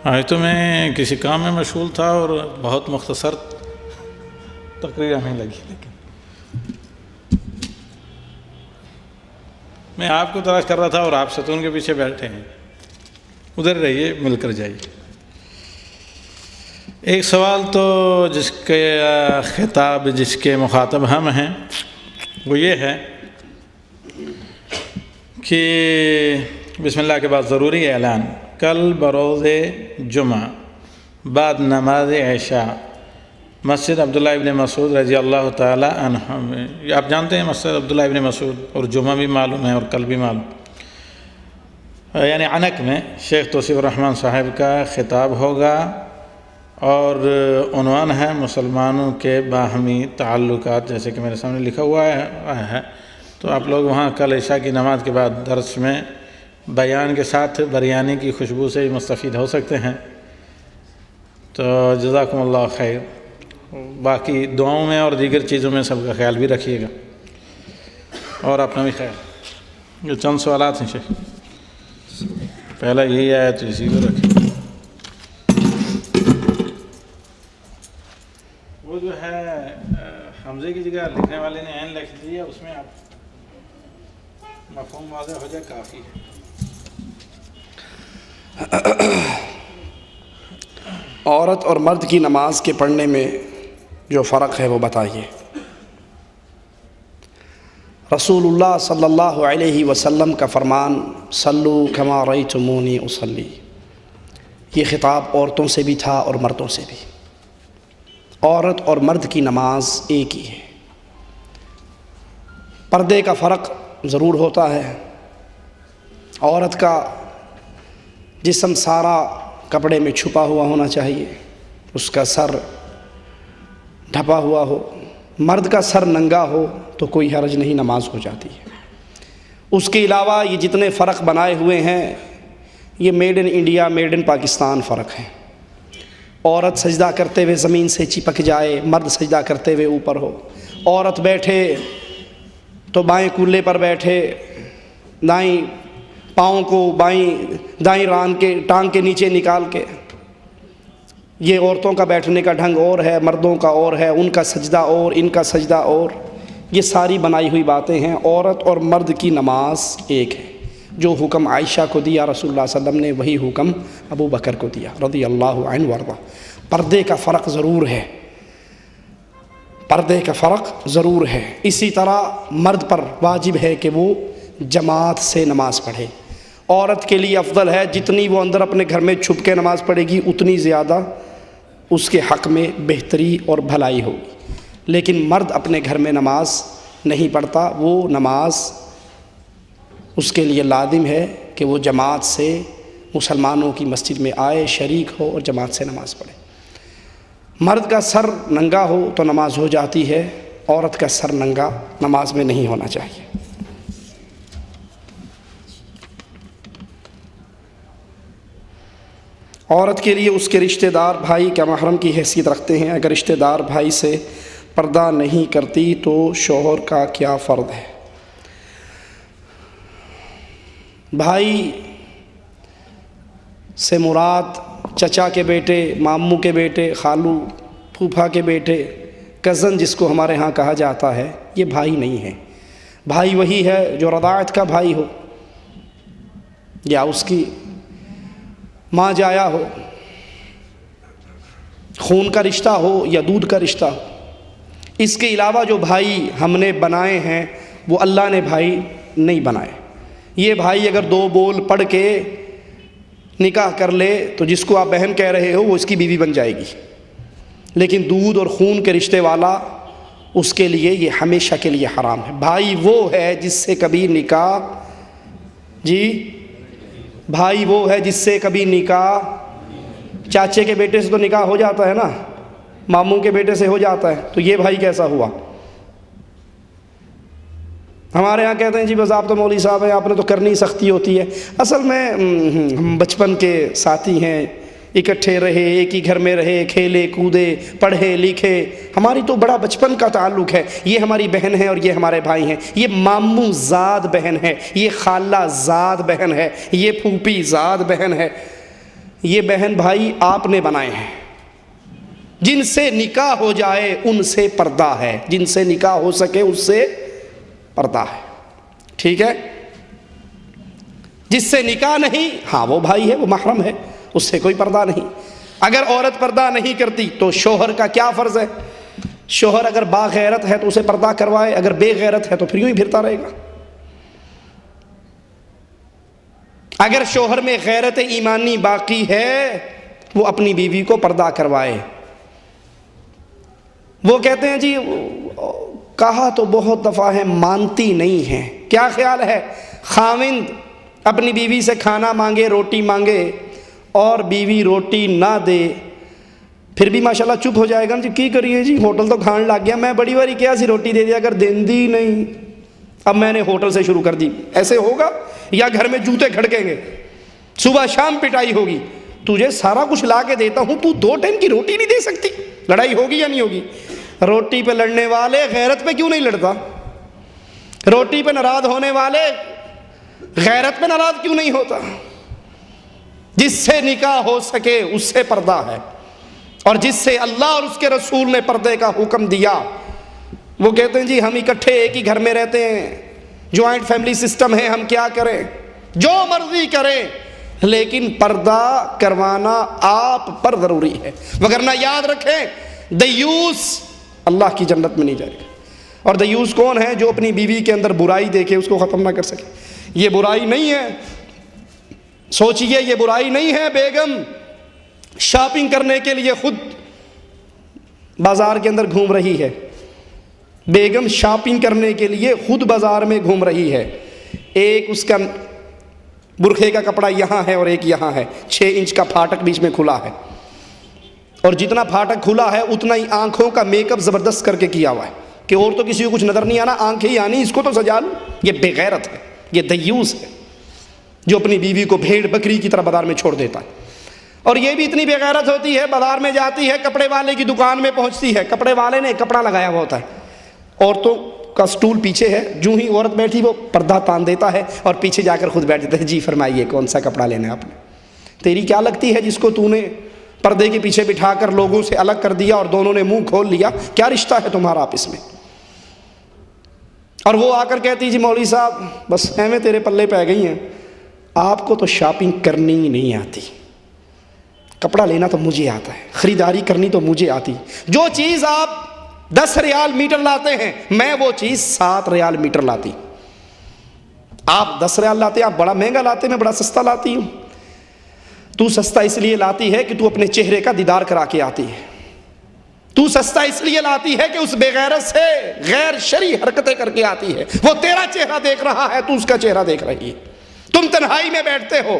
آج تو میں کسی کام میں مشغول تھا اور بہت مختصر تقریر ہمیں لگی، لیکن میں آپ کو تلاش کر رہا تھا اور آپ ستون کے پیچھے بیٹھے ہیں، ادھر رہیے، مل کر جائیے۔ ایک سوال تو جس کے خطاب، جس کے مخاطب ہم ہیں، وہ یہ ہے کہ بسم اللہ کے بعد ضروری اعلان، کل بروز جمعہ بعد نماز عشاء مسجد عبداللہ ابن مسعود رضی اللہ تعالی عنہ میں، آپ جانتے ہیں مسجد عبداللہ ابن مسعود، اور جمعہ بھی معلوم ہے اور کل بھی معلوم، یعنی عنق میں شیخ توصیف الرحمن صاحب کا خطاب ہوگا اور عنوان ہے مسلمانوں کے باہمی تعلقات، جیسے کہ میرے سامنے لکھا ہوا ہے۔ تو آپ لوگ وہاں کل عشاء کی نماز کے بعد درس میں بیان کے ساتھ بریانی کی خوشبو سے مستفید ہو سکتے ہیں۔ تو جزاکم اللہ خیر، باقی دعاؤں میں اور دیگر چیزوں میں سب کا خیال بھی رکھیے گا اور اپنا بھی خیال۔ یہ چند سوالات ہیں شیخ، پہلا یہی آیا تو اسی کو رکھیں۔ وہ جو ہے حمزے کی جگہ لکھنے والے نے عین لکھ دی ہے، اس میں آپ مفہوم واضح ہو جائے کافی ہے۔ عورت اور مرد کی نماز کے پڑھنے میں جو فرق ہے وہ بتائیے۔ رسول اللہ صلی اللہ علیہ وسلم کا فرمان صلو کما رأیتمونی اصلی، یہ خطاب عورتوں سے بھی تھا اور مردوں سے بھی۔ عورت اور مرد کی نماز ایک ہی ہے، پردے کا فرق ضرور ہوتا ہے۔ عورت کا جسم سارا کپڑے میں چھپا ہوا ہونا چاہیے، اس کا سر ڈھپا ہوا ہو۔ مرد کا سر ننگا ہو تو کوئی حرج نہیں، نماز ہو جاتی ہے۔ اس کے علاوہ یہ جتنے فرق بنائے ہوئے ہیں یہ made in India, made in Pakistan فرق ہے۔ عورت سجدہ کرتے ہوئے زمین سے چپک جائے، مرد سجدہ کرتے ہوئے اوپر ہو۔ عورت بیٹھے تو بائیں کولے پر بیٹھے، دائیں پاؤں کو دائیں ٹانگ کے نیچے نکال کے۔ یہ عورتوں کا بیٹھنے کا ڈھنگ اور ہے، مردوں کا اور ہے، ان کا سجدہ اور، ان کا سجدہ اور۔ یہ ساری بنائی ہوئی باتیں ہیں۔ عورت اور مرد کی نماز ایک ہے۔ جو حکم عائشہ کو دیا رسول اللہ صلی اللہ علیہ وسلم نے، وہی حکم ابو بکر کو دیا رضی اللہ عنہ وارضہ۔ پردے کا فرق ضرور ہے، پردے کا فرق ضرور ہے۔ اسی طرح مرد پر واجب ہے کہ وہ جماعت سے نماز پڑھے۔ عورت کے لیے افضل ہے جتنی وہ اندر اپنے گھر میں چھپ کے نماز پڑھے گی اتنی زیادہ اس کے حق میں بہتری اور بھلائی ہوگی۔ لیکن مرد اپنے گھر میں نماز نہیں پڑھتا، وہ نماز اس کے لیے لازم ہے کہ وہ جماعت سے مسلمانوں کی مسجد میں آئے، شریک ہو اور جماعت سے نماز پڑھے۔ مرد کا سر ننگا ہو تو نماز ہو جاتی ہے، عورت کا سر ننگا نماز میں نہیں ہونا چاہیے۔ عورت کے لیے اس کے رشتہ دار بھائی کیا محرم کی حیثیت رکھتے ہیں؟ اگر رشتہ دار بھائی سے پردہ نہیں کرتی تو شوہر کا کیا فرض ہے؟ بھائی سے مراد چچا کے بیٹے، ماموں کے بیٹے، خالو پھوپھا کے بیٹے، کزن جس کو ہمارے ہاں کہا جاتا ہے، یہ بھائی نہیں ہے۔ بھائی وہی ہے جو رضاعت کا بھائی ہو یا اس کی ماں جایا ہو، خون کا رشتہ ہو یا دودھ کا رشتہ ہو۔ اس کے علاوہ جو بھائی ہم نے بنائے ہیں وہ اللہ نے بھائی نہیں بنائے۔ یہ بھائی اگر دو بول پڑھ کے نکاح کر لے تو جس کو آپ بہن کہہ رہے ہو وہ اس کی بیوی بن جائے گی، لیکن دودھ اور خون کے رشتے والا اس کے لیے یہ ہمیشہ کے لیے حرام ہے۔ بھائی وہ ہے جس سے کبھی نکاح، بھائی وہ ہے جس سے کبھی نکاح، چاچے کے بیٹے سے تو نکاح ہو جاتا ہے نا، ماموں کے بیٹے سے ہو جاتا ہے، تو یہ بھائی کیسا ہوا؟ ہمارے ہاں کہتے ہیں جی بس آپ تو مولوی صاحب ہیں، آپ نے تو کرنی سختی ہوتی ہے۔ اصل میں ہم بچپن کے ساتھی ہیں، اکٹھے رہے، ایک ہی گھر میں رہے، کھیلے کودے، پڑھے لکھے، ہماری تو بڑا بچپن کا تعلق ہے۔ یہ ہماری بہن ہے اور یہ ہمارے بھائی ہیں، یہ ماموں زاد بہن ہے، یہ خالہ زاد بہن ہے، یہ پھوپھی زاد بہن ہے، یہ بہن بھائی آپ نے بنائے ہیں، جن سے نکاح ہو جائے ان سے پردہ ہے، جن سے نکاح ہو سکے اس سے پردہ ہے، ٹھیک ہے؟ جس سے نکاح نہیں، ہاں وہ بھائی ہے، وہ محرم ہے، اس سے کوئی پردہ نہیں۔ اگر عورت پردہ نہیں کرتی تو شوہر کا کیا فرض ہے؟ شوہر اگر باغیرت ہے تو اسے پردہ کروائے، اگر بے غیرت ہے تو پھر یوں ہی پھرتا رہے گا۔ اگر شوہر میں غیرت ایمانی باقی ہے وہ اپنی بیوی کو پردہ کروائے۔ وہ کہتے ہیں جی کہا تو بہت دفعہ ہے مانتی نہیں ہے، کیا خیال ہے؟ خاوند اپنی بیوی سے کھانا مانگے، روٹی مانگے اور بیوی روٹی نہ دے، پھر بھی ماشاءاللہ چپ ہو جائے گا جی کی کریے جی ہوٹل تو کھان لگ گیا، میں بڑی باری کیا سی روٹی دے دیا اگر دیندی نہیں، اب میں نے ہوٹل سے شروع کر دی، ایسے ہوگا؟ یا گھر میں جوتے کھڑکیں گے، صبح شام پٹائی ہوگی، تجھے سارا کچھ لا کے دیتا ہوں تو 2 ٹائم کی روٹی نہیں دے سکتی، لڑائی ہوگی یا نہیں ہوگی؟ روٹی پہ لڑنے والے غیرت پہ کیوں نہیں لڑتا؟ روٹی پہ ناراض ہونے والے غیرت پہ ناراض کیوں نہیں ہوتا؟ جس سے نکاح ہو سکے اس سے پردہ ہے، اور جس سے اللہ اور اس کے رسول نے پردے کا حکم دیا۔ وہ کہتے ہیں جی ہم اکٹھے ایک ہی گھر میں رہتے ہیں، جوائنٹ فیملی سسٹم ہے، ہم کیا کریں؟ جو مرضی کریں، لیکن پردہ کروانا آپ پر ضروری ہے، وگرنہ یاد رکھیں دیوس اللہ کی جنت میں نہیں جائے گا۔ اور دیوس کون ہے؟ جو اپنی بیوی کے اندر برائی دیکھے اس کو ختم نہ کر سکے۔ یہ برائی نہیں ہے، سوچئے یہ برائی نہیں ہے بیگم شاپنگ کرنے کے لیے خود بازار کے اندر گھوم رہی ہے، بیگم شاپنگ کرنے کے لیے خود بازار میں گھوم رہی ہے، ایک اس کا برقعے کا کپڑا یہاں ہے اور ایک یہاں ہے، 6 انچ کا پھاٹک بیچ میں کھلا ہے، اور جتنا پھاٹک کھلا ہے اتنا ہی آنکھوں کا میک اپ زبردست کر کے کیا ہوا ہے کہ اور تو کسی کو کچھ نظر نہیں آنا، آنکھیں ہی آنی، اس کو تو سجا لو۔ یہ بے غیرت ہے، یہ دیوس ہے جو اپنی بیوی کو بھیڑ بکری کی طرح بازار میں چھوڑ دیتا ہے۔ اور یہ بھی اتنی بے غیرت ہوتی ہے، بازار میں جاتی ہے، کپڑے والے کی دکان میں پہنچتی ہے، کپڑے والے نے کپڑا لگایا ہوا ہوتا ہے، عورتوں کا سٹول پیچھے ہے، جو ہی عورت بیٹھی وہ پردہ تان دیتا ہے اور پیچھے جا کر خود بیٹھ جاتا ہے، جی فرمائیے کون سا کپڑا لینا ہے آپ نے؟ تیری کیا لگتی ہے جس کو تو نے پردے کے پیچھے بٹھا کر لوگوں سے الگ کر دیا اور دونوں نے منہ کھول لیا؟ کیا رشتہ ہے تمہارا آپس میں؟ اور وہ آ کر کہتی جی مولوی صاحب بس ایویں تیرے پلے پہ گئی ہیں، آپ کو تو شاپنگ کرنی ہی نہیں آتی، کپڑا لینا تو مجھے آتا ہے، خریداری کرنی تو مجھے آتی، جو چیز آپ 10 ریال میٹر لاتے ہیں میں وہ چیز 7 ریال میٹر لاتی، آپ 10 ریال لاتے ہیں، آپ بڑا مہنگا لاتے، میں بڑا سستا لاتی ہوں، تو سستا اس لیے لاتی ہے کہ تو اپنے چہرے کا دیدار کرا کے آتی ہے، تو سستا اس لیے لاتی ہے کہ اس بے غیرت سے غیر شرعی حرکتیں کر کے آتی ہے، وہ تیرا چہرہ دیکھ رہا ہے تو اس کا چہرہ دیکھ رہی ہے، تم تنہائی میں بیٹھتے ہو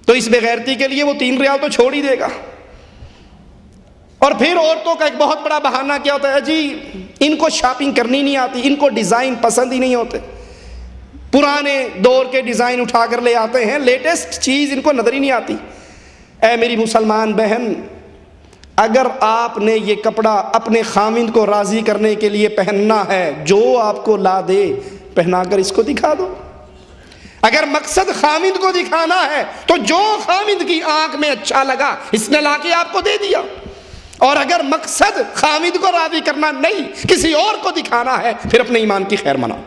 تو اس بے غیرتی کے لیے وہ 3 ریال تو چھوڑ ہی دے گا۔ اور پھر عورتوں کا ایک بہت بڑا بہانہ کیا ہوتا ہے جی ان کو شاپنگ کرنی نہیں آتی، ان کو ڈیزائن پسند ہی نہیں ہوتے، پرانے دور کے ڈیزائن اٹھا کر لے آتے ہیں، لیٹسٹ چیز ان کو نظر ہی نہیں آتی۔ اے میری مسلمان بہن، اگر آپ نے یہ کپڑا اپنے خامند کو راضی کرنے کے لیے پہننا ہے، جو آپ کو لا دے پہنا کر اس کو دکھا دو۔ اگر مقصد خامند کو دکھانا ہے تو جو خامند کی آنکھ میں اچھا لگا اس نے لا کے آپ کو دے دیا، اور اگر مقصد خامند کو راضی کرنا نہیں کسی اور کو دکھانا ہے پھر اپنے ایمان کی خیر مناؤ۔